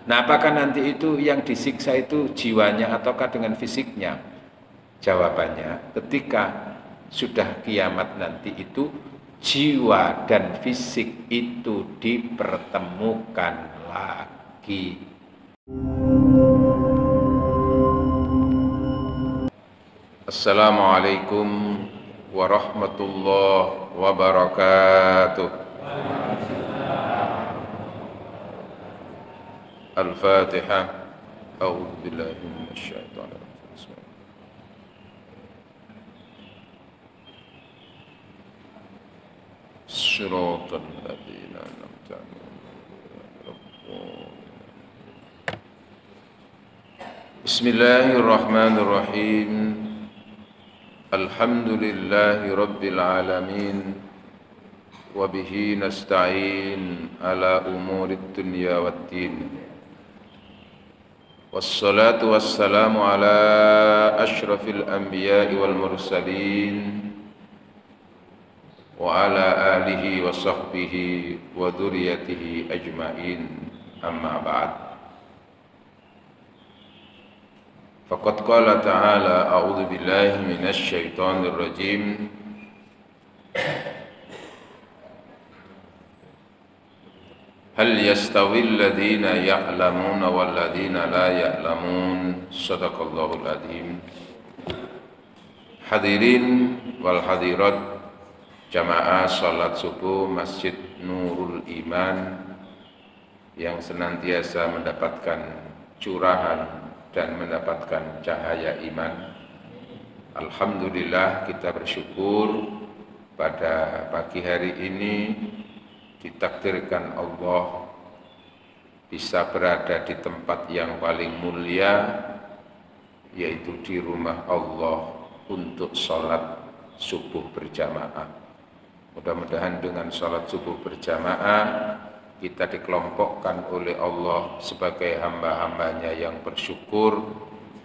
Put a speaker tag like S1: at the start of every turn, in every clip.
S1: Nah, apakah nanti itu yang disiksa itu jiwanya ataukah dengan fisiknya? Jawabannya, ketika sudah kiamat nanti itu jiwa dan fisik itu dipertemukan lagi. Assalamualaikum warahmatullahi wabarakatuh. Al-Fatihah. A'udzu billahi minasyaitonir rajim. Shiratal ladzina an'amta 'alaihim. Bismillahirrahmanirrahim. Alhamdulillahi rabbil alamin. Wa bihi nasta'in ala umurid dunya waddin. Wassalatu wassalamu ala ashrafil anbiya'i wal mursalin wa ala alihi wa sahbihi wa dhurriyyatihi ajma'in, amma ba'd. Faqad qala ta'ala a'udzu billahi minasy syaithanir rajim. Hal yastawil ladzina ya'lamuna wal ladzina la ya'lamun. Shadaqallahul adzim. Hadirin wal hadirat jamaah salat subuh Masjid Nurul Iman yang senantiasa mendapatkan curahan dan mendapatkan cahaya iman. Alhamdulillah, kita bersyukur pada pagi hari ini ditakdirkan Allah bisa berada di tempat yang paling mulia, yaitu di rumah Allah untuk sholat subuh berjamaah. Mudah-mudahan dengan sholat subuh berjamaah kita dikelompokkan oleh Allah sebagai hamba-hambanya yang bersyukur,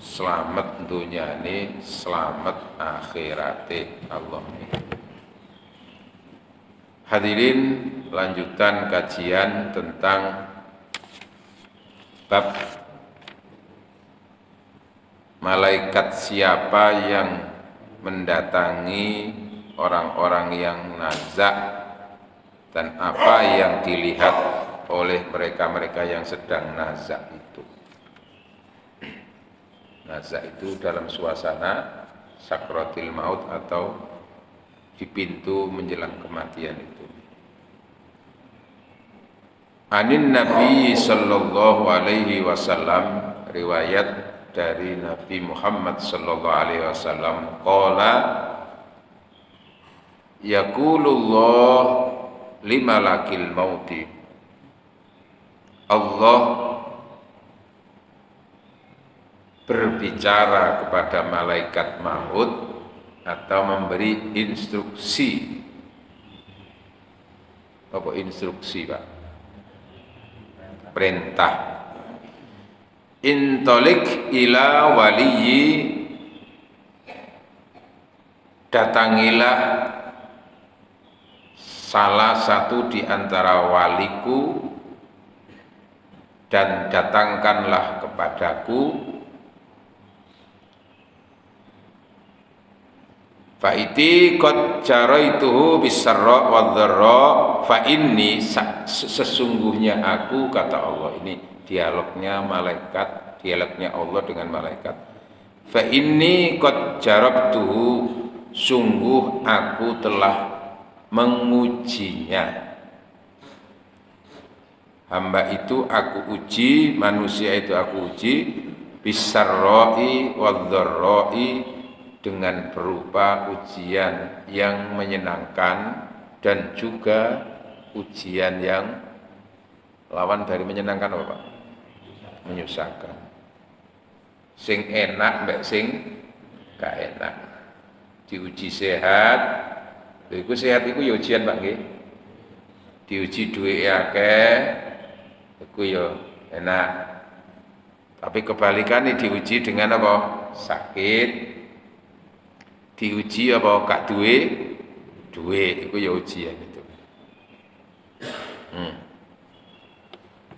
S1: selamat dunyane, selamat akhirate. Allah. Hadirin, lanjutan kajian tentang bab malaikat siapa yang mendatangi orang-orang yang nazak dan apa yang dilihat oleh mereka-mereka yang sedang nazak itu. Nazak itu dalam suasana sakratil maut atau di pintu menjelang kematian itu. Anin Nabi sallallahu alaihi wasallam, riwayat dari Nabi Muhammad sallallahu alaihi wasallam, qala yaqulullah limalakil mauti. Allah berbicara kepada malaikat maut atau memberi instruksi. Apa instruksi, Pak? Perintah. Intolik ila waliyi, datangilah salah satu di antara waliku dan datangkanlah kepadaku Fa'iti qad jaraituhu bisarra wadh-dharra fa inni, sesungguhnya aku, kata Allah. Ini dialognya malaikat, dialognya Allah dengan malaikat. Fa inni qad jarabtuhu, sungguh aku telah mengujinya. Hamba itu aku uji, manusia itu aku uji, bisarra'i wadh-dharra'i, dengan berupa ujian yang menyenangkan dan juga ujian yang lawan dari menyenangkan apa, Pak? Menyusahkan. Sing enak mbek sing gak enak. Diuji sehat, iku sehat iku ya ujian, Pak nggih. Diuji duwe akeh, iku ya enak. Tapi kebalikannya diuji dengan apa? Sakit. Diuji apa gak duwe itu ya ujian itu.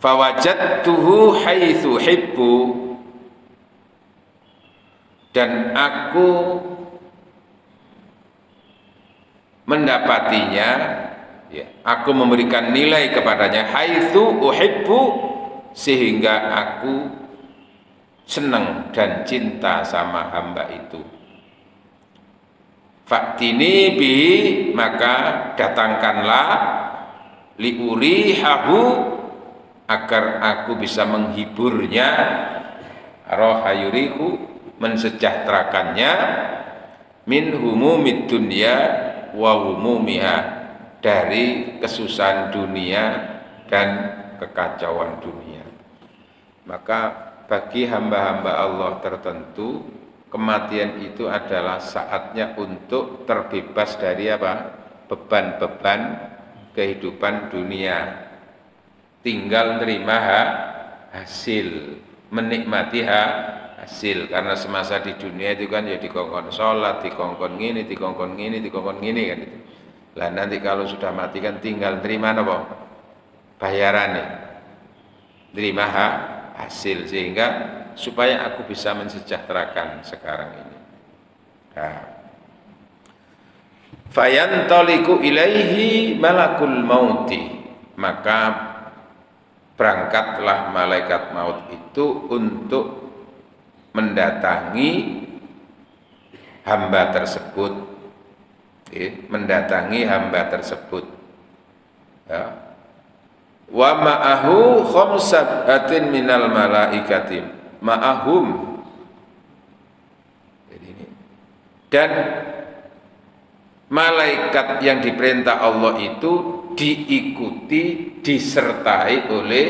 S1: fawajadtuhu haitsu hibbu, dan aku mendapatinya, ya, aku memberikan nilai kepadanya haitsu uhibbu, sehingga aku senang dan cinta sama hamba itu. Faktini bi, maka datangkanlah, liurihahu, agar aku bisa menghiburnya, rohayurihu, mensejahterakannya, min humumid dunya wa humumiha, dari kesusahan dunia dan kekacauan dunia. Maka bagi hamba-hamba Allah tertentu, kematian itu adalah saatnya untuk terbebas dari apa? Beban-beban kehidupan dunia. Tinggal nerima hasil, menikmati hasil. Karena semasa di dunia itu kan ya dikongkon sholat, dikongkon ngini, dikongkon ngini, dikongkon ngini kan itu. Lah nanti kalau sudah mati kan tinggal nerima apa? Bayarannya. Nerima hasil, sehingga supaya aku bisa mensejahterakan sekarang ini. Nah, fayantaliku ilaihi malakul mauti, maka berangkatlah malaikat maut itu untuk mendatangi hamba tersebut, mendatangi hamba tersebut. Ya. Wa ma'ahu khamsatin minal malaikati ma'ahum, dan malaikat yang diperintah Allah itu diikuti, disertai oleh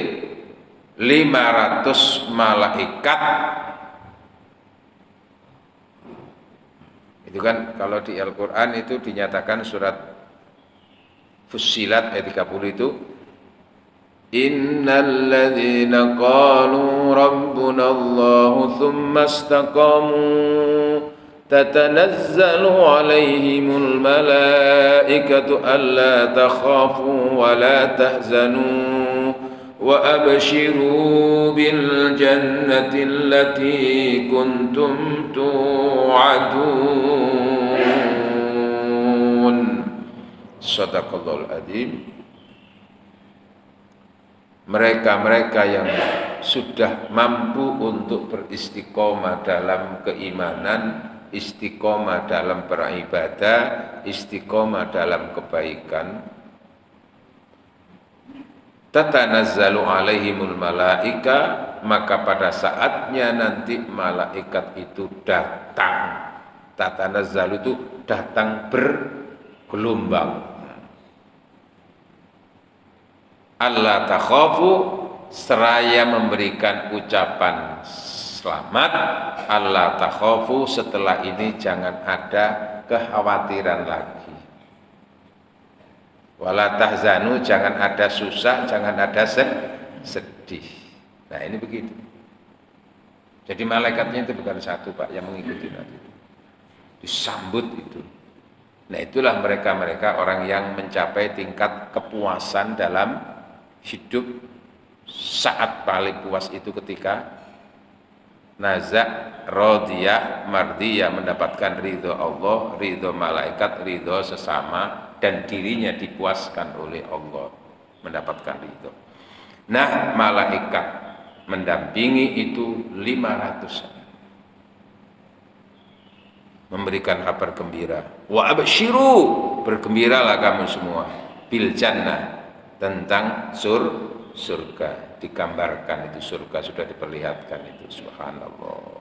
S1: 500 malaikat. Itu kan kalau di Al-Quran itu dinyatakan surat Fussilat ayat 30 itu, innal ladzina qalu rabbuna Allahu tsumma istaqamu tatanazzalu alaihimul malaikatu alla takhafu wa la tahzanu wa abshiru bil jannati allati kuntum tu'adun. Shadaqallahul adzim. Mereka-mereka yang sudah mampu untuk beristiqomah dalam keimanan, istiqomah dalam beribadah, istiqomah dalam kebaikan, tatanazzalu alaihimul malaika, maka pada saatnya nanti malaikat itu datang. Tatanazzalu itu datang bergelombang. Allah takhafu, seraya memberikan ucapan selamat. Allah takhafu, setelah ini jangan ada kekhawatiran lagi. Wala tahzanu, jangan ada susah, jangan ada sedih. Nah ini begitu. Jadi malaikatnya itu bukan satu Pak yang mengikuti nanti, disambut itu. Nah itulah mereka-mereka orang yang mencapai tingkat kepuasan dalam hidup. Saat paling puas itu ketika nazak, rodiyah, mardiyah, mendapatkan ridho Allah, ridho malaikat, ridho sesama, dan dirinya dipuaskan oleh Allah, mendapatkan ridho. Nah malaikat mendampingi itu 500, memberikan kabar gembira. Wa abshiru, bergembiralah kamu semua, bil jannah, tentang surga. Digambarkan itu surga, sudah diperlihatkan itu. Subhanallah.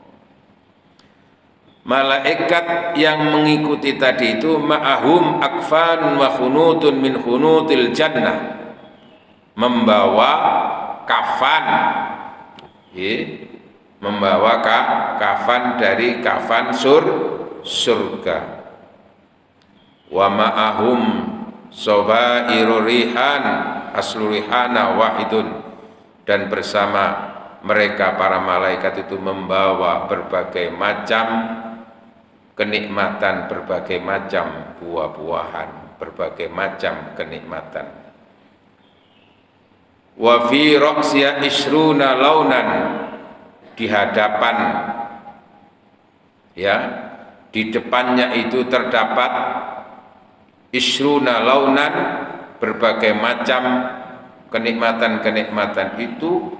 S1: Malaikat yang mengikuti tadi itu ma'ahum akfan wa khunutun min khunutil jannah, membawa kafan, membawa kafan dari kafan surga. Wa ma'ahum sobairu rihan aslu rihana wahidun, dan bersama mereka para malaikat itu membawa berbagai macam kenikmatan, berbagai macam buah-buahan, berbagai macam kenikmatan. Wa fi ra'siha isruna launan, di hadapan, ya, di depannya itu terdapat isruna launan, berbagai macam kenikmatan-kenikmatan itu,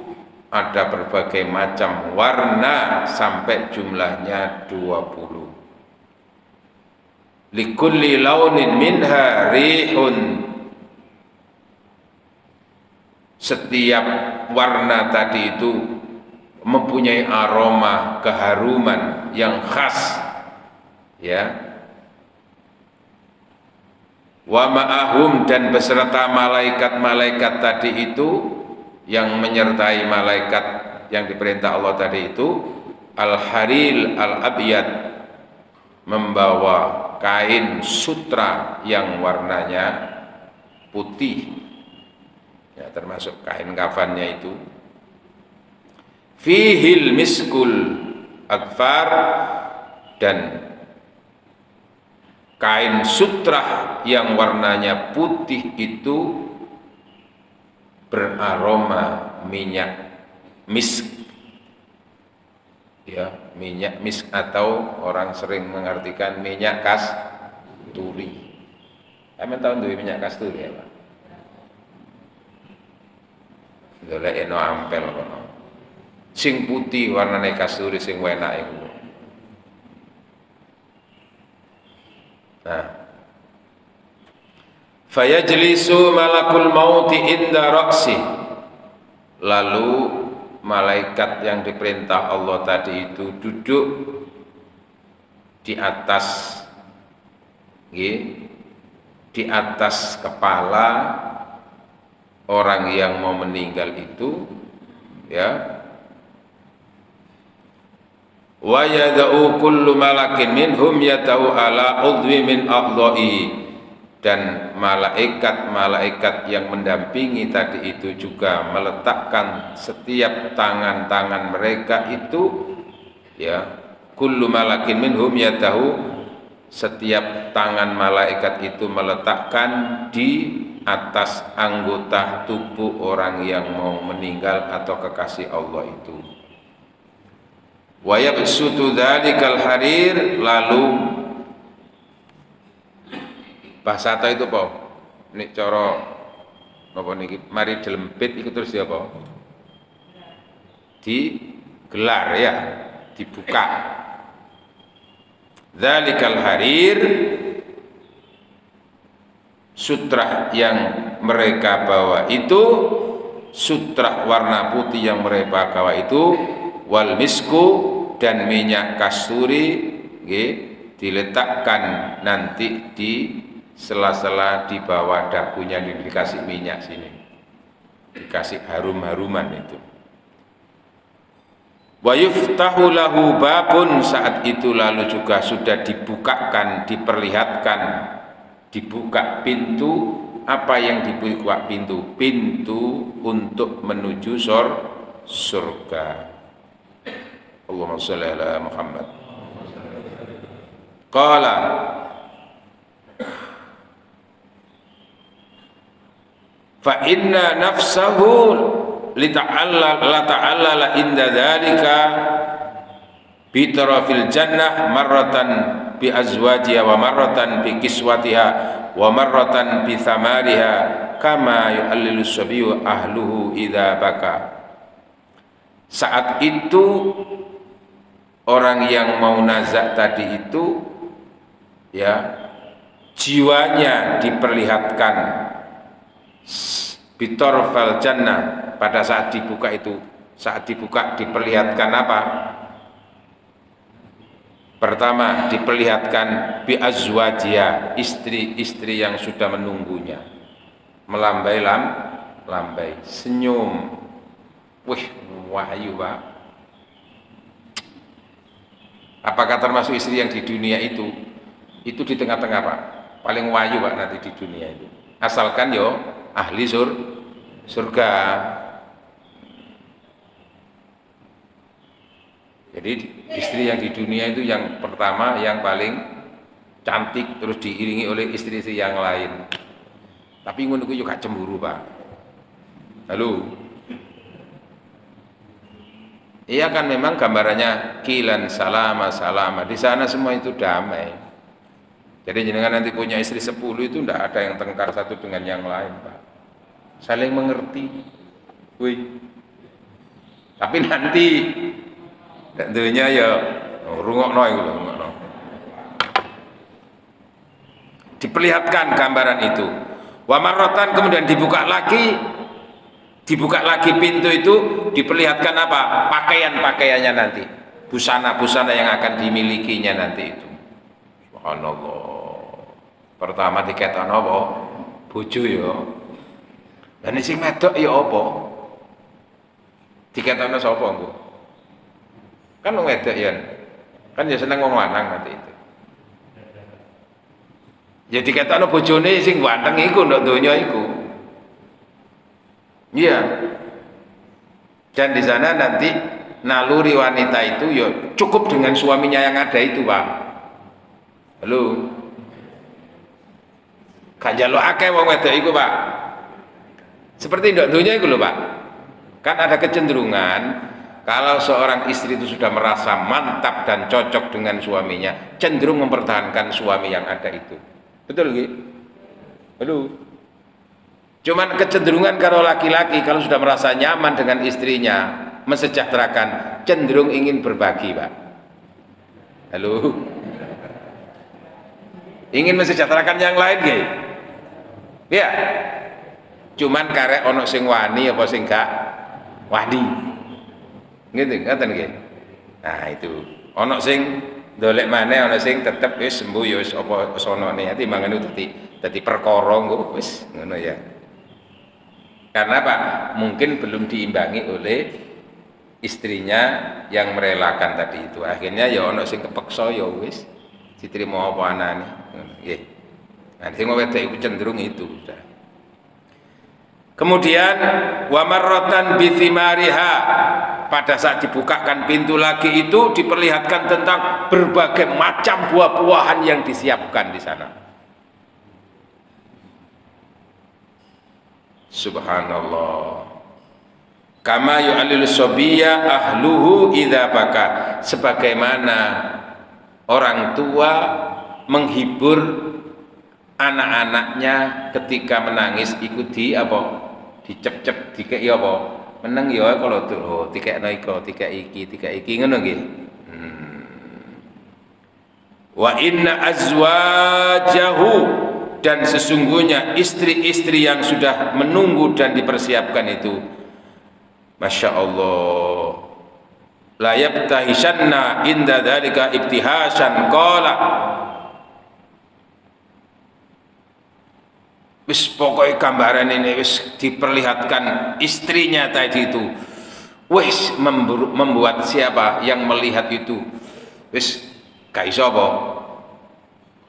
S1: ada berbagai macam warna sampai jumlahnya 20. Likulli launin minha rihun, setiap warna tadi itu mempunyai aroma keharuman yang khas, ya. Wa ma'ahum, dan beserta malaikat-malaikat tadi itu, yang menyertai malaikat yang diperintah Allah tadi itu, al-haril al-abyad, membawa kain sutra yang warnanya putih, ya, termasuk kain kafannya itu. Fihil miskul adfar, dan kain sutra yang warnanya putih itu beraroma minyak misk, ya, minyak misk, atau orang sering mengartikan minyak kasturi. Kami tahu duwe minyak kasturi ya, Pak. Dolek eno ampel kono. Sing putih warnane kasturi sing enak iku. Nah, fayajlisu malakul mauti inda ra'si, lalu malaikat yang diperintah Allah tadi itu duduk di atas, di atas kepala orang yang mau meninggal itu, ya. Wa yada'u kullu malakin minhum yada'u ala udwi min a'dha'i, dan malaikat-malaikat yang mendampingi tadi itu juga meletakkan setiap tangan-tangan mereka itu, ya, kullu malakin minhum yadahu, setiap tangan malaikat itu meletakkan di atas anggota tubuh orang yang mau meninggal atau kekasih Allah itu. Wa yabsutu dzalikal harir, lalu bahasa itu apa? Nek cara napa niki mari dilempit iku terus ya apa? Digelar, ya, dibuka. Dzalikal harir, sutra yang mereka bawa itu, sutra warna putih yang mereka bawa itu, wal misku, dan minyak kasturi, diletakkan nanti di sela-sela di bawah dagunya, dikasih minyak sini, dikasih harum-haruman itu. Wa yuftahu lahu babun, saat itu lalu juga sudah dibukakan, diperlihatkan, dibuka pintu. Apa yang dibuka pintu? Pintu untuk menuju surga. Allahumma sholli ala Muhammad. Qala fa inna nafsahu la ta'allala inda dzalika bi tarafil jannah marratan bi azwajiha wa marratan bi kiswatiha wa marratan bi thamariha kama yu'allilu sabiyyu ahluhu idza baka. Saat itu orang yang mau nazak tadi itu, ya, jiwanya diperlihatkan bitorfal jannah, pada saat dibuka itu, saat dibuka diperlihatkan apa? Pertama diperlihatkan bi azwajia, istri-istri yang sudah menunggunya, melambai lambai, senyum, wih, wahyu, Pak. Apakah termasuk istri yang di dunia itu? Itu di tengah-tengah, Pak. Paling wahyu, Pak, nanti di dunia itu. Asalkan yo ahli surga. Jadi istri yang di dunia itu yang pertama, yang paling cantik, terus diiringi oleh istri-istri yang lain. Tapi ngono kuwi juga cemburu, Pak. Halo. Iya kan memang gambarannya kilan salama salama. Di sana semua itu damai. Jadi jenengan nanti punya istri 10 itu tidak ada yang tengkar satu dengan yang lain, Pak. Saling mengerti. Wih. Tapi nanti tentunya ya rungokno iku lho, rungokno. Diperlihatkan gambaran itu. Wa marratan kemudian dibuka lagi pintu itu, diperlihatkan apa? Pakaian-pakaiannya nanti. Busana-busana yang akan dimilikinya nanti itu. Subhanallah. Pertama diketokno apa? Bojo ya. Lan sing wedok ya apa? Diketokno sapa engko? Kan wong wedok ya. Kan ya seneng wong lanang nanti itu. Ya diketokno bojone sing ganteng iku ndok donya iku. Iya. Dan di sana nanti naluri wanita itu ya cukup dengan suaminya yang ada itu, Pak. Halo. Gak njaluk akeh wong wedok iku, Pak. Seperti ndok donya iku lho, Pak. Kan ada kecenderungan kalau seorang istri itu sudah merasa mantap dan cocok dengan suaminya, cenderung mempertahankan suami yang ada itu. Betul nggih? Halo. Cuman kecenderungan kalau laki-laki kalau sudah merasa nyaman dengan istrinya, mensejahterakan, cenderung ingin berbagi, Pak. Halo. Ingin mensejahterakan yang lain nggih? Ya. Cuman karek ono sing wani apa sing gak wani. Gitu, ngoten nggih. Nah, itu. Ono sing dolek maneh, ono sing tetep wis sembuh ya wis apa sonone. Timbang ngono dadi perkara engko wis ngono ya. Karena Pak, mungkin belum diimbangi oleh istrinya yang merelakan tadi itu. Akhirnya ya ono sing kepeksa ya wis diterima apa anane. Nggih. Nah, sing wedok iku cenderung itu sudah. Kemudian wa marratan bi thimariha, pada saat dibukakan pintu lagi itu diperlihatkan tentang berbagai macam buah-buahan yang disiapkan di sana. Subhanallah. Kama yu'allil sabiyya ahluhu idza baka, sebagaimana orang tua menghibur anak-anaknya ketika menangis, ikuti apa? Dicep-cep dikeki apa? Meneng ya kalau tuh tikekno iko, tikek iki ngono nggih. Wa inna azwajahu, dan sesungguhnya istri-istri yang sudah menunggu dan dipersiapkan itu, Masya Allah, la yabtahishanna inda dzalika ibtihasan qala, wis pokoknya gambaran ini wis diperlihatkan istrinya tadi itu wis membuat siapa yang melihat itu wis gak iso apa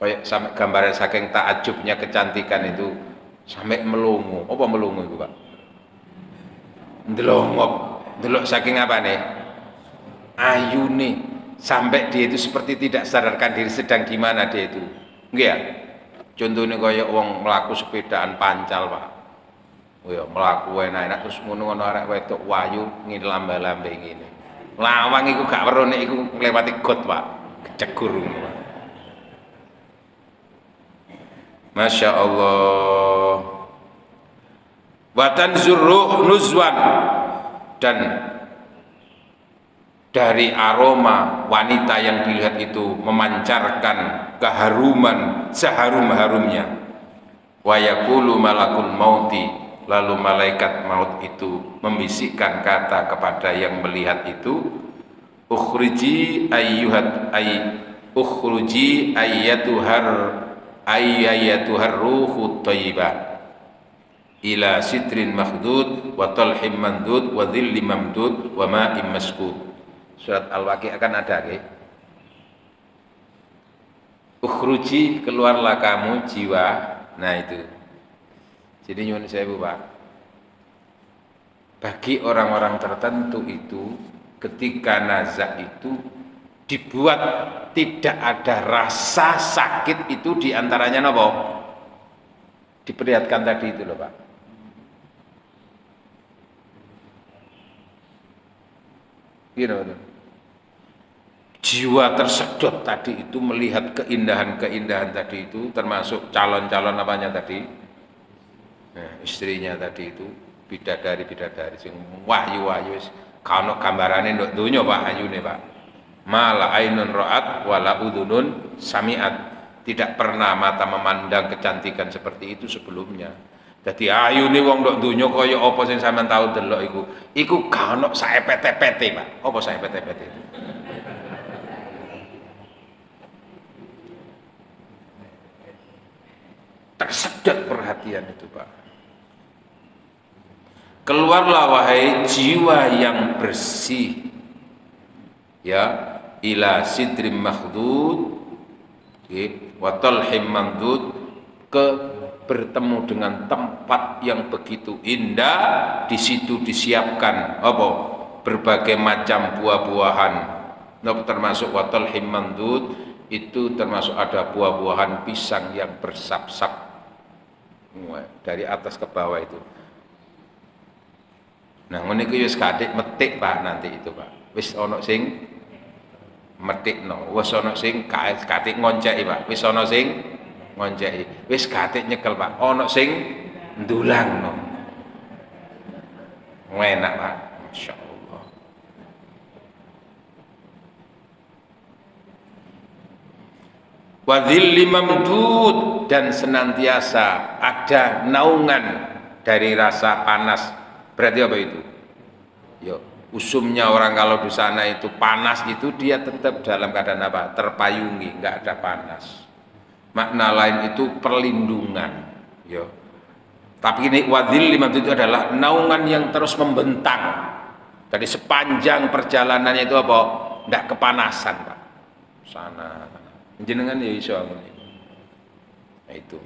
S1: kayak sampai gambaran saking takjubnya kecantikan itu sampai melongo. Apa melongo itu, Pak? Ndelok saking apa nih? Ayune, sampai dia itu seperti tidak sadarkan diri sedang di mana dia itu. Nggih ya? Contohnya kaya wong melaku sepedaan pancal, Pak. Oh ya, melaku enak-enak terus ngono-ngono arek wedok wayu ngilambe-lambe ngene. Lawang iku gak weruh nek iku nglewati got, Pak. Kecegur ngono, Pak. Masya Allah. Wa tanzurruh nuzwan, dan dari aroma wanita yang dilihat itu memancarkan keharuman seharum-harumnya. Wa yaqulu malakul mauti, lalu malaikat maut itu membisikkan kata kepada yang melihat itu, ukhriji ayyatuhar ruhu thayyibah ila sitrin makhdud wa talhim mandud wa dhillim mamdud wa ma'im maskud. Surat Al-Waqiah akan ada, nggih. Ukhruji, keluarlah kamu jiwa. Nah itu. Jadi nyuwun sewu, Pak. Bagi orang-orang tertentu itu ketika nazak itu dibuat tidak ada rasa sakit itu diantaranya napa? Diperlihatkan tadi itu loh, Pak. Gitu. Jiwa tersedot tadi itu melihat keindahan-keindahan tadi itu, termasuk calon-calon apanya tadi, nah, istrinya tadi itu bidadari sing wahyu wis kana gambarane nduk donya Pak ayune Pak. Mala ainun ra'at wala udhunun sami'at. Tidak pernah mata memandang kecantikan seperti itu sebelumnya. Jadi ayune wong nduk donya kaya apa sing sampean tau delok iku. Iku gak ono saepet-epete Pak. Apa saepet-epete? Tersedot perhatian itu Pak. Keluarlah wahai jiwa yang bersih, ya, ila sidrim makhdud, wa talhim mamdud, ke bertemu dengan tempat yang begitu indah. Di situ disiapkan apa? Berbagai macam buah-buahan. Termasuk wa talhim mamdud itu termasuk ada buah-buahan pisang yang bersap-sap dari atas ke bawah itu. Nah, ngene iki wis kathik metik Pak nanti itu Pak. Wis ana sing metikno, wis ana sing kathik ngonceki Pak. Wis ana sing ngonceki. Wis kathik nyekel Pak. Ana sing ndulangno. Enak Pak. Masyaallah. Wa dhilli mamdud, dan senantiasa ada naungan dari rasa panas. Berarti apa itu? Yo, usumnya orang kalau di sana itu panas itu dia tetap dalam keadaan apa? Terpayungi, nggak ada panas. Makna lain itu perlindungan. Yo. Tapi ini wadhil lima itu adalah naungan yang terus membentang. Jadi sepanjang perjalanannya itu apa? Nggak kepanasan Pak. Sana. Jenengan ya iso ngene. Nah itu.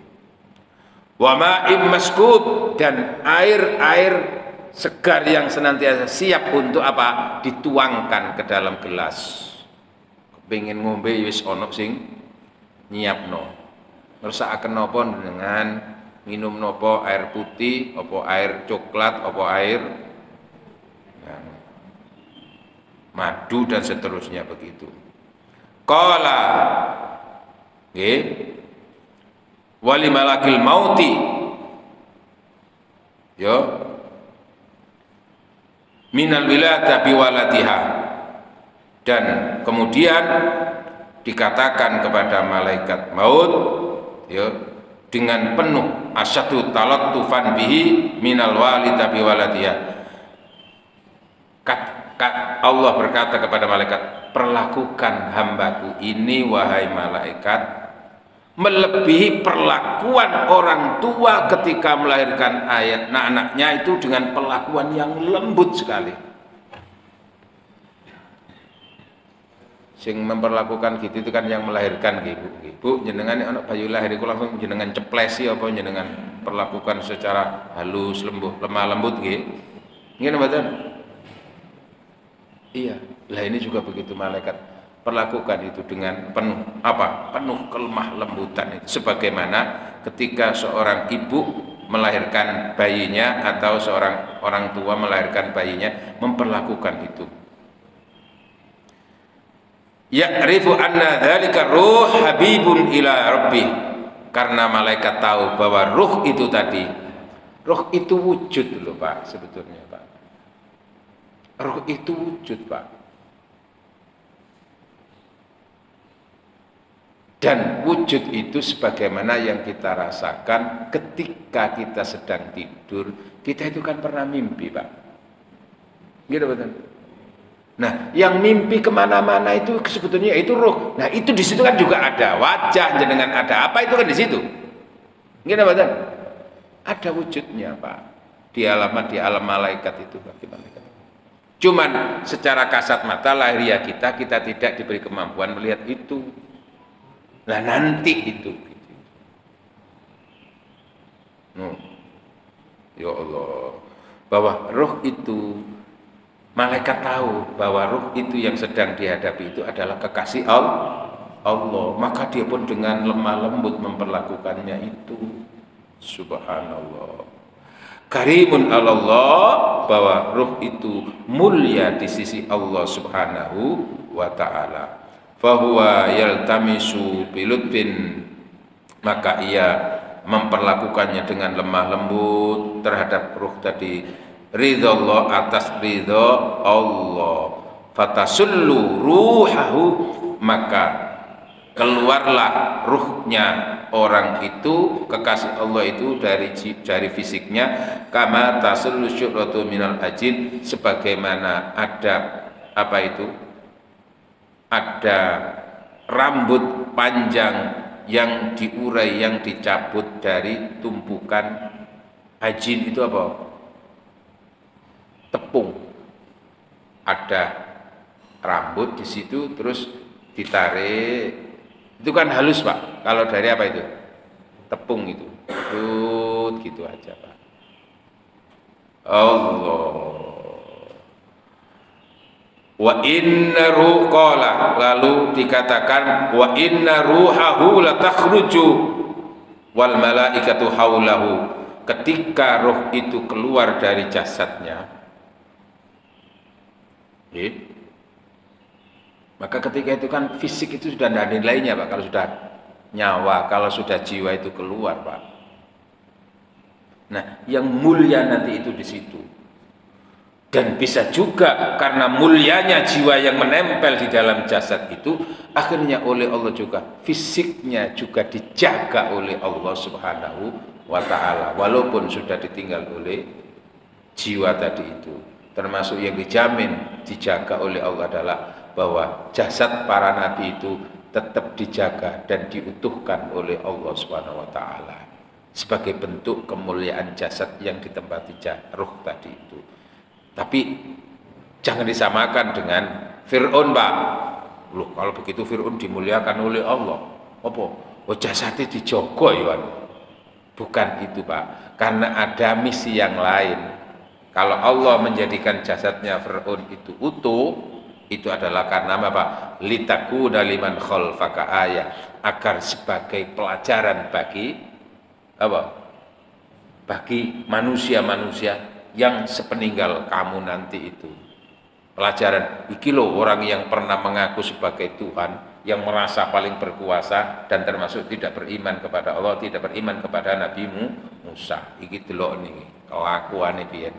S1: Wa ma'im maskub, dan air segar yang senantiasa siap untuk apa? Dituangkan ke dalam gelas. Kepengin ngombe wis ana sing nyiapno. Ngersakaken napa dengan minum napa, air putih, apa air coklat, apa air madu dan seterusnya begitu. Qala nggih wali malakil mauti, yo, minal wilada biwalatiha, dan kemudian dikatakan kepada malaikat maut, yo, dengan penuh asyadu talattufan bihi minal walida biwalatiha. Allah berkata kepada malaikat, perlakukan hambaku ini wahai malaikat melebihi perlakuan orang tua ketika melahirkan anak-anaknya itu dengan perlakuan yang lembut sekali. Sing memperlakukan gitu itu kan yang melahirkan ibu jenengan anak bayi lahir itu langsung jenengan ceplesi apa jenengan perlakukan secara halus lemah lembut nggih. Ngene mboten? Iya, lah ini juga begitu malaikat perlakukan itu dengan penuh apa? Penuh kelemah lembutan itu. Sebagaimana ketika seorang ibu melahirkan bayinya atau seorang orang tua melahirkan bayinya memperlakukan itu. Ya'rifu anna dzalika ruh habibun ila rabbih, karena malaikat tahu bahwa ruh itu tadi, ruh itu wujud loh Pak, sebetulnya Pak. Ruh itu wujud Pak. Dan wujud itu sebagaimana yang kita rasakan ketika kita sedang tidur, kita itu kan pernah mimpi Pak. Gitu betul. Nah, yang mimpi kemana-mana itu sebetulnya itu ruh. Nah, itu di situ kan juga ada wajah jenengan, ada apa itu kan di situ. Gitu betul. Ada wujudnya Pak. Di alam malaikat itu Pak. Cuman secara kasat mata lahiriah kita tidak diberi kemampuan melihat itu. Nah nanti itu. Ya Allah, bahwa ruh itu, malaikat tahu bahwa ruh itu yang sedang dihadapi itu adalah kekasih Allah, maka dia pun dengan lemah lembut memperlakukannya itu. Subhanallah. karimun Allah, bahwa ruh itu mulia di sisi Allah Subhanahu wa taala. Fahuwa yaltamisu bilutfin, maka ia memperlakukannya dengan lemah lembut terhadap ruh tadi, ridha Allah, atas ridha Allah. Fatasullu ruhahu, maka keluarlah ruhnya orang itu, kekasih Allah itu, dari fisiknya, kama tasullu syu'ratu minal ajin, sebagaimana ada apa itu, ada rambut panjang yang diurai, yang dicabut dari tumpukan ajin. Itu apa? Tepung. Ada rambut di situ terus ditarik. Itu kan halus, Pak. Kalau dari apa itu? Tepung itu. Gitu aja, Pak. Allah. Wa inna ruqala, lalu dikatakan wa inna ruhahu la takhruju wal malaikatu haulahu, ketika roh itu keluar dari jasadnya, maka ketika itu kan fisik itu sudah tidak ada nilainya, Pak. Kalau sudah nyawa, kalau sudah jiwa itu keluar, Pak. Nah, yang mulia nanti itu di situ. Dan bisa juga karena mulianya jiwa yang menempel di dalam jasad itu, akhirnya oleh Allah juga fisiknya juga dijaga oleh Allah Subhanahu wa taala, walaupun sudah ditinggal oleh jiwa tadi itu. Termasuk yang dijamin dijaga oleh Allah adalah bahwa jasad para nabi itu tetap dijaga dan diutuhkan oleh Allah Subhanahu wa taala sebagai bentuk kemuliaan jasad yang ditempati ruh tadi itu. Tapi jangan disamakan dengan Fir'aun, Pak. Loh, kalau begitu Fir'aun dimuliakan oleh Allah. Apa? Oh, jasadnya dijogo ya. Bukan itu, Pak. Karena ada misi yang lain. Kalau Allah menjadikan jasadnya Fir'aun itu utuh, itu adalah karena apa? Litakuna liman khalfaka ayah, agar sebagai pelajaran bagi apa? Bagi manusia-manusia yang sepeninggal kamu nanti itu. Pelajaran iki loh, orang yang pernah mengaku sebagai Tuhan, yang merasa paling berkuasa dan termasuk tidak beriman kepada Allah, tidak beriman kepada Nabi Musa. Iki delok niki kelakuane piye.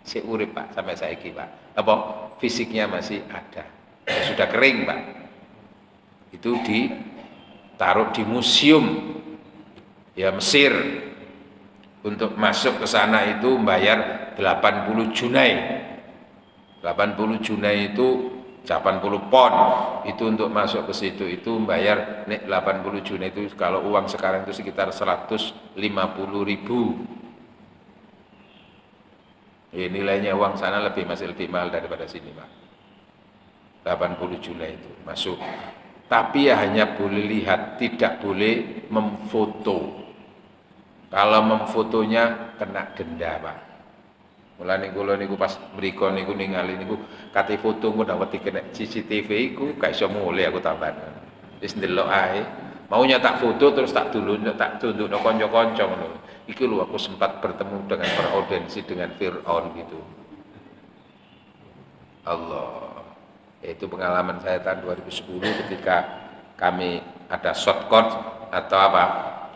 S1: Sik urip, Pak, sampai saiki, Pak. Apa fisiknya masih ada. Ya, sudah kering, Pak. Itu ditaruh di museum ya Mesir. Untuk masuk ke sana itu membayar 80 junai. 80 junai itu 80 pon. Itu untuk masuk ke situ itu membayar 80 junai itu kalau uang sekarang itu sekitar 150.000. Ya, nilainya uang sana masih lebih mahal daripada sini, Pak. 80 junai itu masuk. Tapi ya hanya boleh lihat, tidak boleh memfoto. Kalau memfotonya kena denda, Pak. Mulane kula niku pas mriko niku ningali niku kate foto engko dawet kena CCTV iku gak iso mulih aku tambahan. Wis ndelok ae. Maunya tak foto terus tak tundukno kanca-kanca ngono. Iki lho aku sempat bertemu dengan beraudensi dengan Fir'aun gitu. Allah. Itu pengalaman saya tahun 2010 ketika kami ada shortcut atau apa?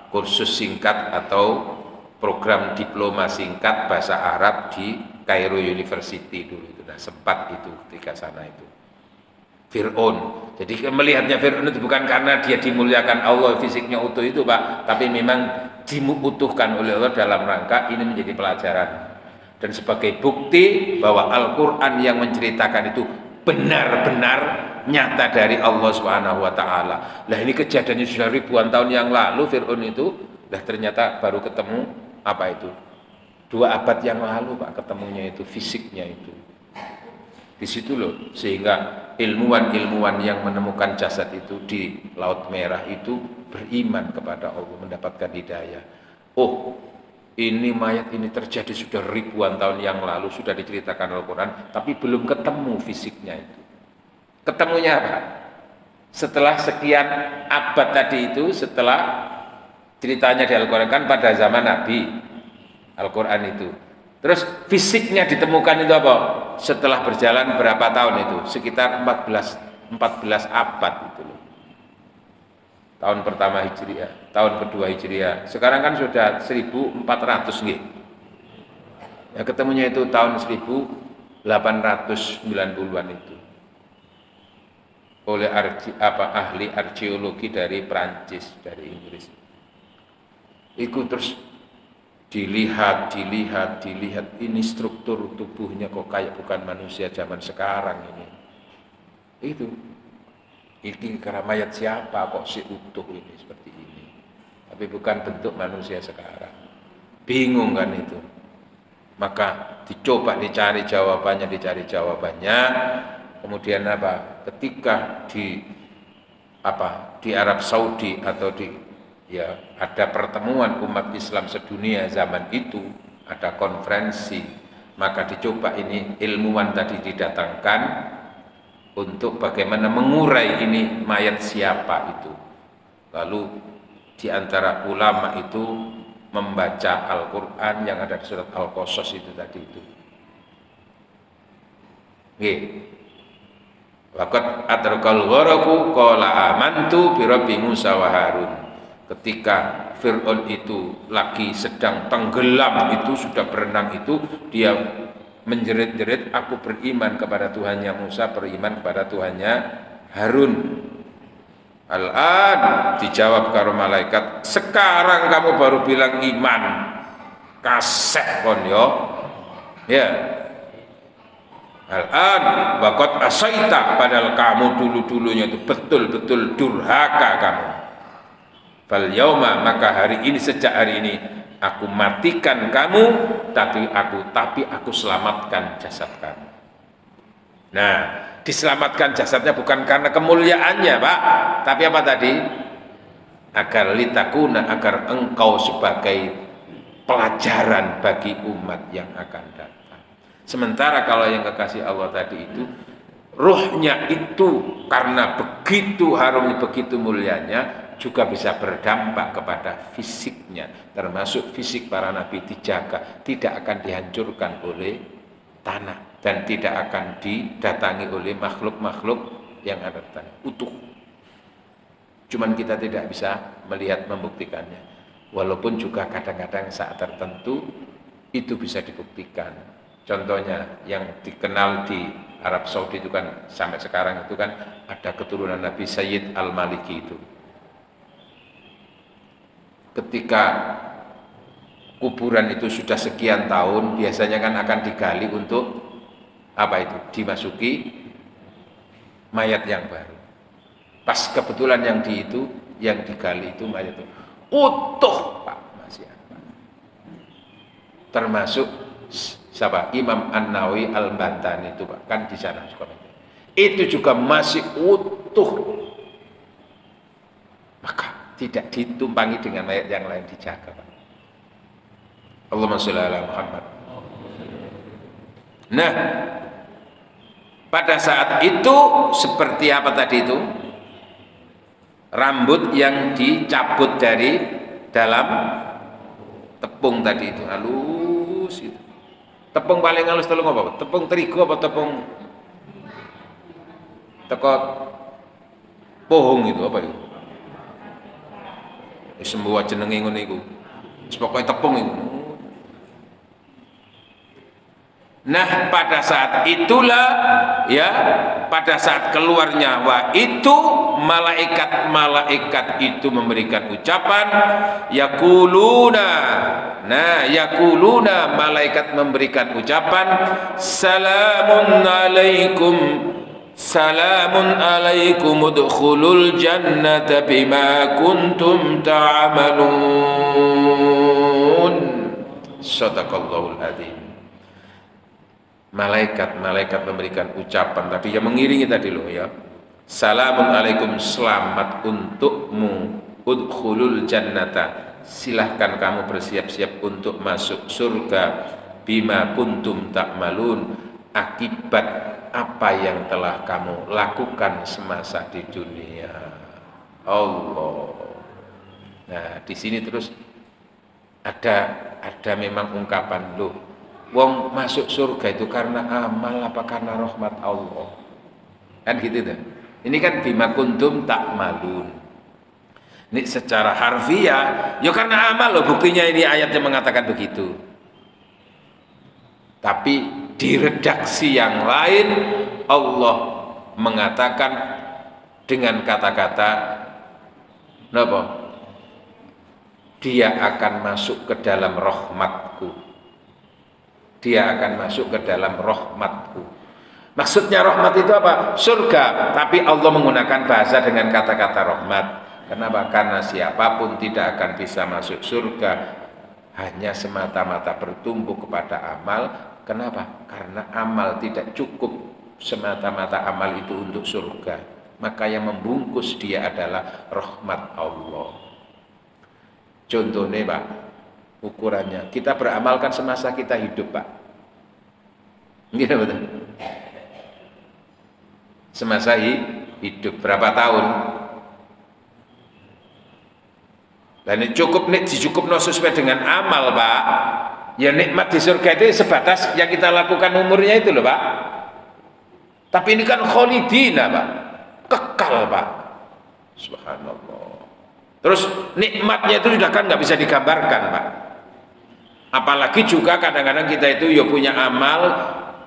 S1: Kursus singkat atau program diploma singkat bahasa Arab di Cairo University dulu itu. Nah, sempat itu ketika sana itu. Fir'aun. Jadi melihatnya Fir'aun itu bukan karena dia dimuliakan Allah fisiknya utuh itu, Pak, tapi memang diutuhkan oleh Allah dalam rangka ini menjadi pelajaran dan sebagai bukti bahwa Al-Qur'an yang menceritakan itu benar-benar nyata dari Allah Subhanahu wa taala. Lah ini kejadiannya sudah ribuan tahun yang lalu Fir'aun itu, lah ternyata baru ketemu apa itu? 2 abad yang lalu, Pak, ketemunya itu fisiknya itu. Di situ loh, sehingga ilmuwan-ilmuwan yang menemukan jasad itu di Laut Merah itu beriman kepada Allah, mendapatkan hidayah. Oh, ini mayat ini terjadi sudah ribuan tahun yang lalu, sudah diceritakan Al-Quran, tapi belum ketemu fisiknya itu. Ketemunya apa? Setelah sekian abad tadi itu, setelah ceritanya di Al-Quran kan pada zaman Nabi Al-Quran itu. Terus fisiknya ditemukan itu apa? Setelah berjalan berapa tahun itu? Sekitar 14 abad itu loh. Tahun pertama Hijriah, tahun kedua Hijriah. Sekarang kan sudah 1400 nggih. Ya ketemunya itu tahun 1890-an itu. Oleh ahli arkeologi dari Prancis, dari Inggris. Itu terus dilihat ini struktur tubuhnya kok kayak bukan manusia zaman sekarang ini. Ini karena mayat siapa kok si utuh ini seperti ini, tapi bukan bentuk manusia sekarang. Bingung kan itu. Maka dicoba dicari jawabannya. Kemudian apa? Ketika di Arab Saudi atau ada pertemuan umat Islam sedunia zaman itu, ada konferensi, maka dicoba ini ilmuwan tadi didatangkan untuk bagaimana mengurai ini mayat siapa itu. Lalu di antara ulama itu membaca Al-Quran yang ada di surat Al-Qasas itu tadi itu. Nggih. Waqad adrakal gharaqu qala amantu bi rabbi Musa wa Harun. Ketika Fir'aun itu lagi sedang tenggelam itu, sudah berenang itu, dia menjerit-jerit, aku beriman kepada Tuhannya Musa, beriman kepada Tuhannya Harun. Al-an dijawab karo malaikat, sekarang kamu baru bilang iman, kaseh kon yo. Ya. Al-an waqad asaita, padahal kamu dulu-dulunya itu betul-betul durhaka kamu. Fal yauma, maka hari ini, sejak hari ini aku matikan kamu, tapi aku selamatkan jasad kamu. Nah, diselamatkan jasadnya bukan karena kemuliaannya, Pak, tapi apa tadi? Agar litakuna, agar engkau sebagai pelajaran bagi umat yang akan datang. Sementara kalau yang kekasih Allah tadi itu, ruhnya itu karena begitu harumnya, begitu mulianya, juga bisa berdampak kepada fisiknya, termasuk fisik para nabi dijaga, tidak akan dihancurkan oleh tanah dan tidak akan didatangi oleh makhluk-makhluk yang ada di tanah, utuh. Cuman kita tidak bisa melihat membuktikannya, walaupun juga kadang-kadang saat tertentu itu bisa dibuktikan. Contohnya yang dikenal di Arab Saudi itu kan sampai sekarang itu kan ada keturunan Nabi Sayyid Al-Maliki itu. Ketika kuburan itu sudah sekian tahun, biasanya kan akan digali untuk apa itu? Dimasuki mayat yang baru. Pas kebetulan yang digali itu mayat itu utuh, Pak, masih ada. Termasuk siapa? Imam An-Nawawi Al-Bantani itu, Pak, kan di sana juga. Itu juga masih utuh. Maka tidak ditumpangi dengan mayat yang lain, dijaga, Pak. Allahumma sholli ala Muhammad. Nah, pada saat itu seperti apa tadi itu? Rambut yang dicabut dari dalam tepung tadi itu, halus itu. Tepung paling halus tolong apa? Tepung terigu apa tepung pohong itu apa itu? Sembuh jenenge ngono iku. Wis pokoke tepung iku. Nah, pada saat itulah ya, pada saat keluar nyawa itu malaikat itu memberikan ucapan yaquluna. Nah, yaquluna, malaikat memberikan ucapan salamun alaikum udkhulul jannata bima kuntum ta'malun. Shadaqallahul adzim. Malaikat memberikan ucapan, tapi yang mengiringi tadi loh ya. Salamun alaikum, selamat untukmu, udkhulul jannata, silahkan kamu bersiap-siap untuk masuk surga, bima kuntum ta'malun, akibat apa yang telah kamu lakukan semasa di dunia. Allah. Nah, di sini terus ada memang ungkapan loh. Wong masuk surga itu karena amal apa karena rahmat Allah? Kan gitu tuh. Ini kan bima kuntum ta'malun. Ini secara harfiah, ya karena amal loh, buktinya ini ayatnya mengatakan begitu. Tapi di redaksi yang lain Allah mengatakan dengan kata-kata napa? Dia akan masuk ke dalam rahmatku. Dia akan masuk ke dalam rahmatku. Maksudnya rahmat itu apa? Surga. Tapi Allah menggunakan bahasa dengan kata-kata rahmat. Kenapa? Karena siapapun tidak akan bisa masuk surga hanya semata-mata bertumbuh kepada amal. Kenapa? Karena amal tidak cukup semata-mata amal itu untuk surga. Maka yang membungkus dia adalah rahmat Allah. Contohnya Pak, ukurannya kita beramalkan semasa kita hidup Pak. Gitu betul. Semasa hidup berapa tahun? Dan ini cukup nih, dicukup sesuai dengan amal Pak. Ya nikmat di surga itu sebatas yang kita lakukan umurnya itu loh Pak. Tapi ini kan kholidina Pak, kekal Pak. Subhanallah. Terus nikmatnya itu sudah kan nggak bisa digambarkan Pak. Apalagi juga kadang-kadang kita itu ya punya amal,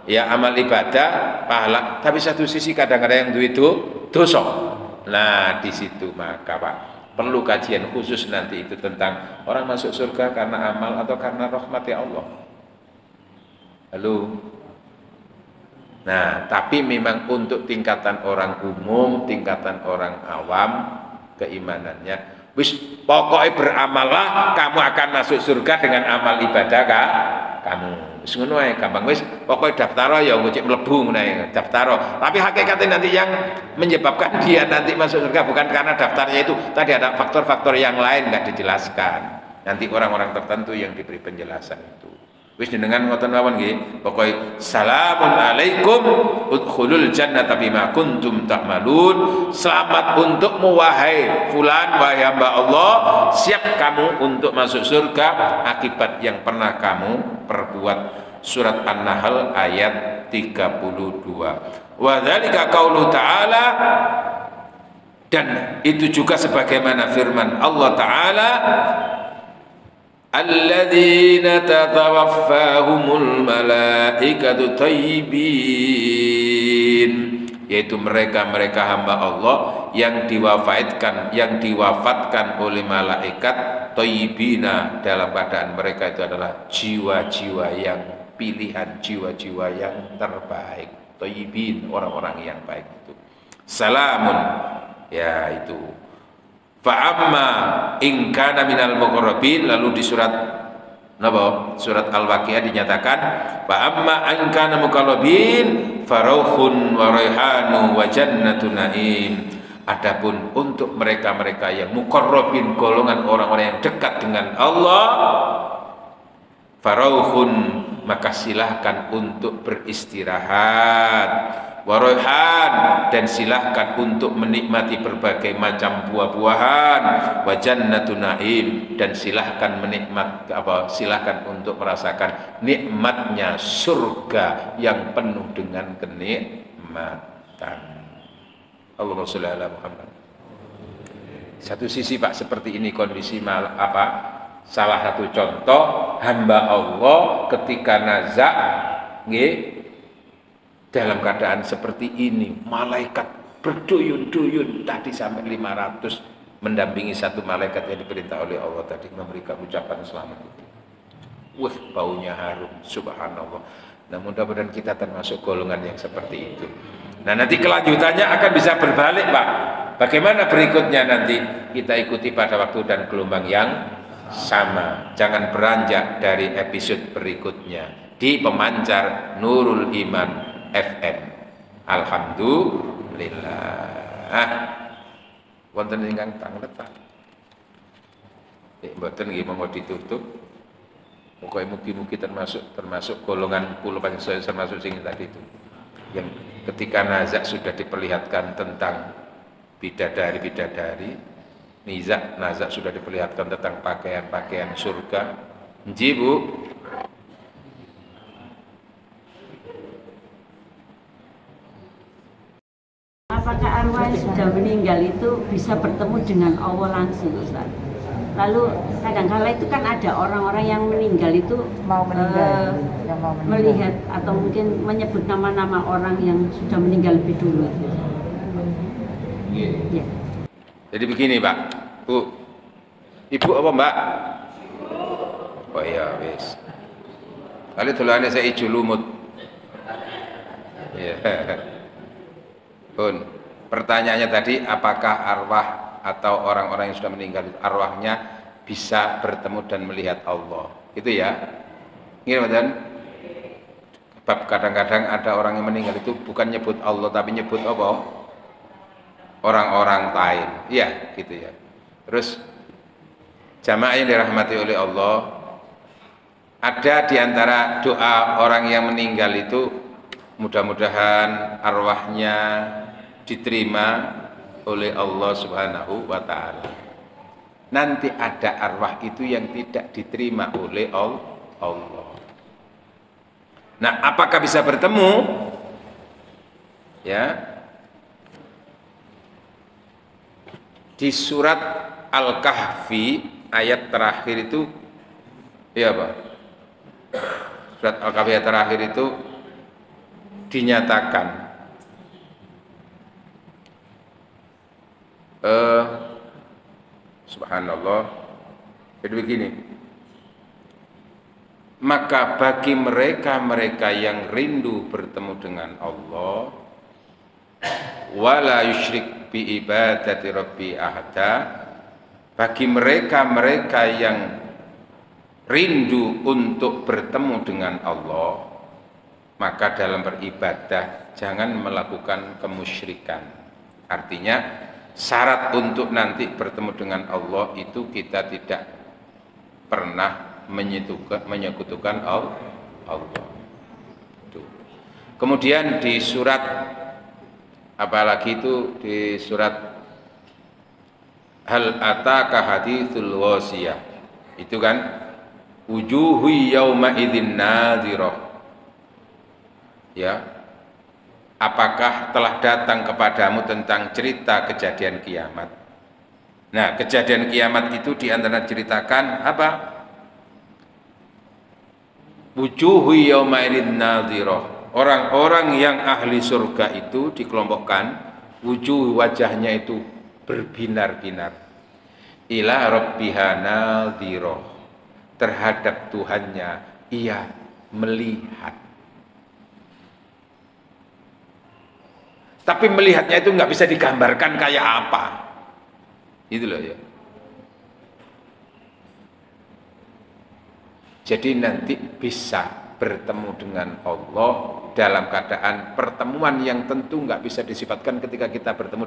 S1: ya amal ibadah, pahala. Tapi satu sisi kadang-kadang yang itu dosa. Nah di situ maka Pak perlu kajian khusus nanti itu tentang orang masuk surga karena amal atau karena rahmat ya Allah. Halo. Nah tapi memang untuk tingkatan orang umum, tingkatan orang awam keimanannya wis pokoknya beramallah kamu akan masuk surga dengan amal ibadah kamu wis ngono ae gampang wis pokoknya daftaro ya ngecek mlebu ngono ae daftaro. Tapi hakikatnya nanti yang menyebabkan dia nanti masuk surga bukan karena daftarnya itu, tadi ada faktor-faktor yang lain nggak dijelaskan. Nanti orang-orang tertentu yang diberi penjelasan itu. Wis jenengan ngoten mawon nggih. Pokoke salamun alaikum udkhulul jannata bima kuntum ta'malun. Selamat untukmu wahai fulan, wahai hamba Allah, siap kamu untuk masuk surga akibat yang pernah kamu perbuat. Surat An-Nahl ayat 32. Wa dzalika qaulu ta'ala, dan itu juga sebagaimana firman Allah Ta'ala, alladzina tatawaffahumul malaikatu thayyibin, yaitu mereka-mereka hamba Allah yang diwafatkan oleh malaikat thayyibina, dalam keadaan mereka itu adalah jiwa-jiwa yang pilihan, jiwa-jiwa yang terbaik. Thayyibin, orang-orang yang baik itu. Salamun, ya itu. Fa'amma in kana minal muqarrabin, lalu di surat surat Al-Waqiah dinyatakan fa'amma in kana muqarrabin farauhun wa raihanu wa jannatun na'im. Adapun untuk mereka-mereka yang muqarrabin, golongan orang-orang yang dekat dengan Allah, farauhun, maka silahkan untuk beristirahat, warohan, dan silahkan untuk menikmati berbagai macam buah-buahan, wajannatun na'im, dan silahkan silahkan untuk merasakan nikmatnya surga yang penuh dengan kenikmatan. Allahumma sholli ala Muhammad. Satu sisi Pak seperti ini kondisi salah satu contoh hamba Allah ketika nazak dalam keadaan seperti ini, malaikat berduyun-duyun tadi sampai 500 mendampingi satu malaikat yang diperintah oleh Allah tadi memberikan ucapan selamat itu. Wah, baunya harum, subhanallah. Nah, mudah-mudahan kita termasuk golongan yang seperti itu. Nah, nanti kelanjutannya akan bisa berbalik Pak. Bagaimana berikutnya nanti kita ikuti pada waktu dan gelombang yang sama. Jangan beranjak dari episode berikutnya di pemancar Nurul Iman FM. Alhamdulillah. Wonten ingkang tanglet. Mboten nggih monggo ditutup. Mugi-mugi termasuk golongan kula panjenengan termasuk sing tadi itu. Yang ketika nazak sudah diperlihatkan tentang bidadari-bidadari, nazak sudah diperlihatkan tentang pakaian-pakaian surga. Nji Bu.
S2: apakah arwah yang sudah meninggal itu bisa bertemu dengan Allah langsung, Ustaz? Lalu kadang-kala itu kan ada orang-orang yang meninggal itu
S3: mau meninggal,
S2: melihat atau mungkin menyebut nama-nama orang yang sudah meninggal lebih dulu.
S1: Ya. Jadi begini Pak, Bu, Ibu apa Mbak? Oh iya, wis. Kali tulane saya ijo lumut. Ya. Pun, pertanyaannya tadi, apakah arwah atau orang-orang yang sudah meninggal arwahnya bisa bertemu dan melihat Allah? Itu ya. Nggih, Mas. Sebab kadang-kadang ada orang yang meninggal itu bukan nyebut Allah tapi nyebut apa? Orang-orang lain. Iya, gitu ya. Terus jamaah yang dirahmati oleh Allah, ada di antara doa orang yang meninggal itu mudah-mudahan arwahnya diterima oleh Allah Subhanahu wa taala. Nanti ada arwah itu yang tidak diterima oleh Allah. Nah, apakah bisa bertemu? Ya. Di surat Al-Kahfi ayat terakhir itu ya Pak. Surat Al-Kahfi ayat terakhir itu dinyatakan subhanallah. Jadi begini. Maka bagi mereka-mereka yang rindu bertemu dengan Allah, wala yusyrik bi ibadati rabbi ahada, bagi mereka-mereka yang rindu untuk bertemu dengan Allah, maka dalam beribadah jangan melakukan kemusyrikan. Artinya syarat untuk nanti bertemu dengan Allah itu kita tidak pernah menyekutukan Allah. Kemudian di surat apalagi itu di surat Hal ataka haditsul wasiyah, itu kan wujuhu yauma idzin nadhirah. Ya. Apakah telah datang kepadamu tentang cerita kejadian kiamat? Nah, kejadian kiamat itu diantara ceritakan apa? Wujuhu yauma idzin nadhirah. Orang-orang yang ahli surga itu dikelompokkan, wujud wajahnya itu berbinar-binar. Ila rabbiha nadhirah, terhadap Tuhannya ia melihat. Tapi melihatnya itu nggak bisa digambarkan kayak apa. Itu loh ya. Jadi nanti bisa bertemu dengan Allah dalam keadaan pertemuan yang tentu nggak bisa disifatkan ketika kita bertemu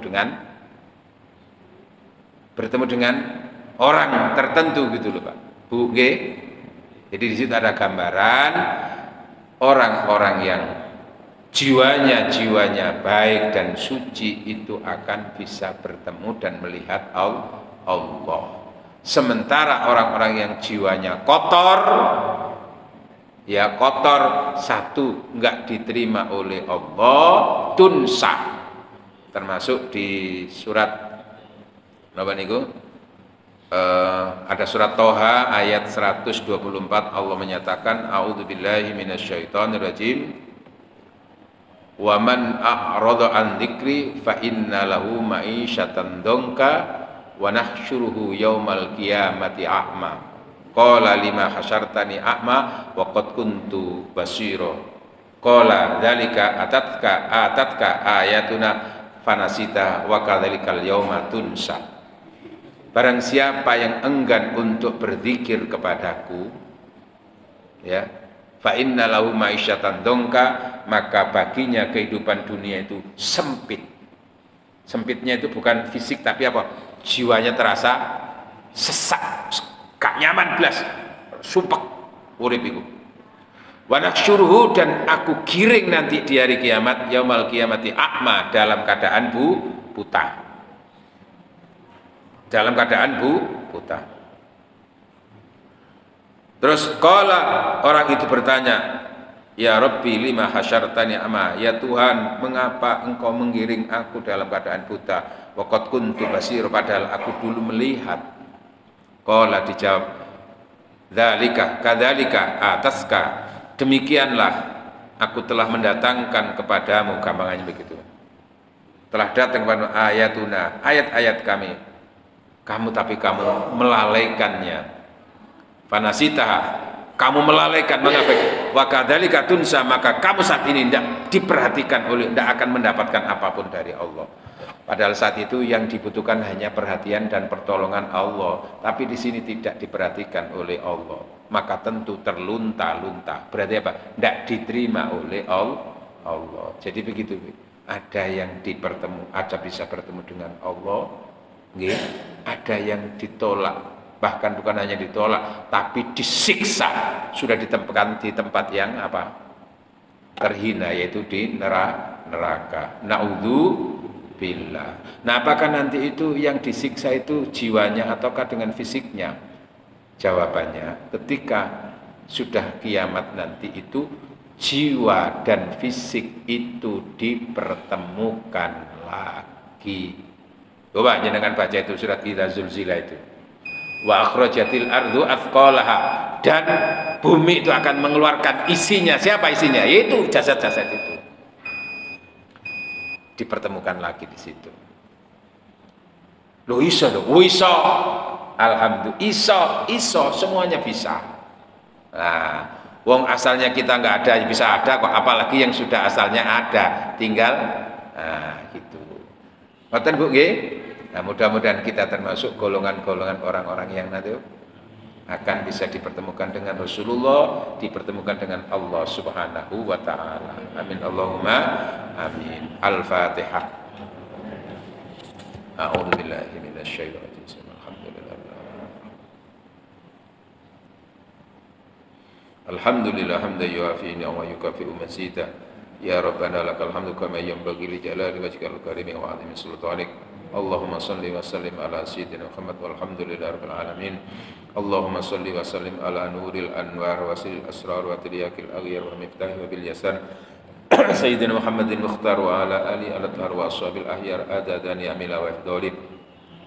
S1: dengan orang tertentu gitu loh Pak. Bu, G. Jadi di situ ada gambaran orang-orang yang jiwanya baik dan suci itu akan bisa bertemu dan melihat Allah. Sementara orang-orang yang jiwanya kotor, ya kotor, satu nggak diterima oleh Allah, tunsa. Termasuk di surat apa niku? Ada surat Toha ayat 124 Allah menyatakan a'udzubillahi minasyaitonirrajim wa man a'rada an dzikri fa inna lahu ma'isyatan dongka wa nahsyuruhu yaumal qiyamati a'ma qala lima hasyartani a'ma wa qad kuntu basira qala dzalika atatka ayatuna fanasita wa kadzalikal yauma tunsa. Barang siapa yang enggan untuk berzikir kepadaku, ya, fa inna lahu ma'isyatan dongka, maka baginya kehidupan dunia itu sempit. Sempitnya itu bukan fisik tapi apa? Jiwanya terasa sesak, gak nyaman belas, sumpek urip iku. Wa nahsyuruhu, dan aku giring nanti di hari kiamat, yaumal qiyamati a'ma, dalam keadaan buta. Dalam keadaan buta. Terus kala orang itu bertanya, Ya Rabbi lima hasyartani ama, ya Tuhan mengapa engkau menggiring aku dalam keadaan buta, wa qad kuntu basir, padahal aku dulu melihat. Qala, dijawab, dzalika kadzalika ataska, demikianlah aku telah mendatangkan kepadamu, gampangannya begitu, telah datang kepada ayatuna, ayat-ayat kami, tapi kamu melalaikannya. Fanasitaha, kamu melalaikan, mengapa? Wa kadzalika tunsa, maka kamu saat ini tidak diperhatikan tidak akan mendapatkan apapun dari Allah. Padahal saat itu yang dibutuhkan hanya perhatian dan pertolongan Allah, tapi di sini tidak diperhatikan oleh Allah, maka tentu terlunta-lunta. Berarti apa? Tidak diterima oleh Allah. Jadi begitu. Ada yang ada bisa bertemu dengan Allah, ada yang ditolak. Bahkan bukan hanya ditolak, tapi disiksa, sudah ditempatkan di tempat yang terhina, yaitu di neraka. Naudzubillah. Nah, apakah nanti itu yang disiksa itu jiwanya ataukah dengan fisiknya? Jawabannya, ketika sudah kiamat nanti itu jiwa dan fisik itu dipertemukan lagi. Coba jangan baca itu surat Idza Zulzilah itu. Wa akhrajatil ardu athqalaha, dan bumi itu akan mengeluarkan isinya. Siapa isinya? Yaitu jasad-jasad itu. Dipertemukan lagi di situ. Loh, iso loh. Iso. Alhamdulillah, iso semuanya bisa. Nah, wong asalnya kita nggak ada bisa ada kok, apalagi yang sudah asalnya ada, tinggal gitu. Ngoten Bu nggih? Nah, mudah-mudahan kita termasuk golongan-golongan orang-orang yang nanti akan bisa dipertemukan dengan Rasulullah, dipertemukan dengan Allah Subhanahu wa ta'ala. Amin Allahumma amin. Al-Fatihah. A'udzubillahi minasyaitonir rajim. Alhamdulillah hamdan yuafi ni'amahu wa yukafi'u mazidah. Ya Rabbana lakal hamdu kama yanbaghi li jalali wajhikal karim wa 'azimi sultanik. Allahumma salli wa sallim ala sayyidina Muhammad walhamdulillahi rabbil alamin. Allahumma salli wa sallim ala nuril anwar wa silil asrar wa tiryakil aghyar wa miftahi wa bil yasan sayyidina Muhammadin mukhtar wa ala ali al-athhar wa ashabil ahyar adadani amila wa ifdalib.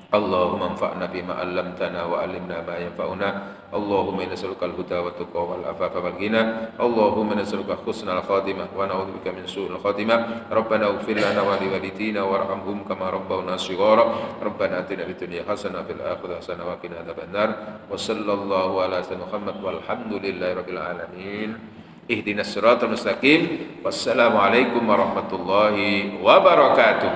S1: Allahumma anfa'na bima 'allamtana wa 'allimna ma yanfa'una. Allahumma inna nas'aluka al-huda wa tuqa wal afafa wal ghina. Allahumma nas'aluka husnal khatimah wa na'udzubika min su'il khatimah. Rabbana ighfir lana wa li walidina warhamhum kama rabbawna shighara. Rabbana atina fid dunya hasanah wa fil akhirati hasanah wa qina adzabannar. Wa sallallahu ala sayyidina Muhammad walhamdulillahi rabbil alamin. Ihdinas siratal mustaqim. Wassalamu alaikum warahmatullahi wabarakatuh.